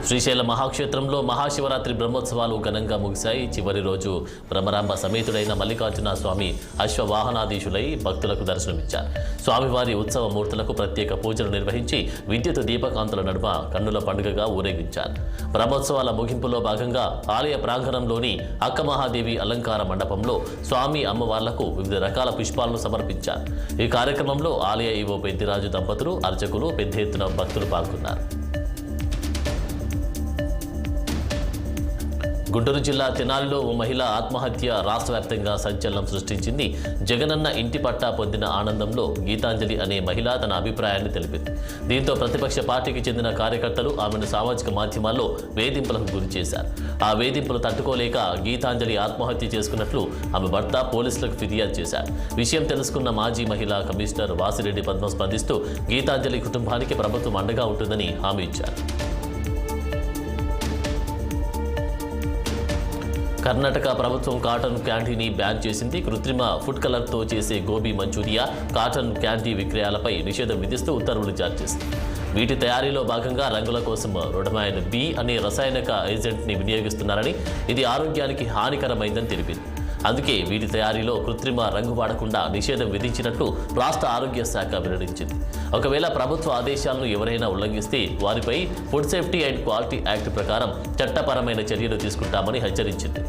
శ్రీశైల మహాక్షేత్రంలో మహాశివరాత్రి బ్రహ్మోత్సవాలు ఘనంగా ముగిశాయి. చివరి రోజు బ్రహ్మరాంబ సమేతుడైన మల్లికార్జున స్వామి అశ్వవాహనాధీశులై భక్తులకు దర్శనమిచ్చారు. స్వామివారి ఉత్సవ మూర్తులకు ప్రత్యేక పూజలు నిర్వహించి విద్యుత్ దీపకాంతుల నడుమ కన్నుల పండుగగా ఊరేగించారు. బ్రహ్మోత్సవాల ముగింపులో భాగంగా ఆలయ ప్రాంగణంలోని అక్కమహాదేవి అలంకార మండపంలో స్వామి అమ్మవార్లకు వివిధ రకాల పుష్పాలను సమర్పించారు. ఈ కార్యక్రమంలో ఆలయ ఈవో పెద్దిరాజు దంపతులు, అర్చకులు పెద్ద ఎత్తున భక్తులు పాల్గొన్నారు. గుంటూరు జిల్లా తెనాలిలో ఓ మహిళ ఆత్మహత్య రాష్ట్ర వ్యాప్తంగా సంచలనం సృష్టించింది. జగనన్న ఇంటి పట్టా పొందిన ఆనందంలో గీతాంజలి అనే మహిళ తన అభిప్రాయాన్ని తెలిపింది. దీంతో ప్రతిపక్ష పార్టీకి చెందిన కార్యకర్తలు ఆమెను సామాజిక మాధ్యమాల్లో వేధింపులకు గురి చేశారు. ఆ వేధింపులు తట్టుకోలేక గీతాంజలి ఆత్మహత్య చేసుకున్నట్లు ఆమె భర్త పోలీసులకు ఫిర్యాదు చేశారు. విషయం తెలుసుకున్న మాజీ మహిళా కమిషనర్ వాసిరెడ్డి పద్మ స్పందిస్తూ గీతాంజలి కుటుంబానికి ప్రభుత్వం అండగా ఉంటుందని హామీ ఇచ్చారు. కర్ణాటక ప్రభుత్వం కాటన్ క్యాండీని బ్యాన్ చేసింది. కృత్రిమ ఫుడ్ కలర్తో చేసే గోబీ మంచూరియా, కాటన్ క్యాండీ విక్రయాలపై నిషేధం విధిస్తూ ఉత్తర్వులు జారీ చేసింది. వీటి తయారీలో భాగంగా రంగుల కోసం రొడమైన్ బి అనే రసాయనిక ఏజెంట్ని వినియోగిస్తున్నారని, ఇది ఆరోగ్యానికి హానికరమైందని తెలిపింది. అందుకే వీటి తయారీలో కృత్రిమ రంగు వాడకుండా నిషేధం విధించినట్లు రాష్ట్ర ఆరోగ్య శాఖ వెల్లడించింది. ఒకవేళ ప్రభుత్వ ఆదేశాలను ఎవరైనా ఉల్లంఘిస్తే వారిపై food safety and quality act ప్రకారం చట్టపరమైన చర్యలు తీసుకుంటామని హెచ్చరించింది.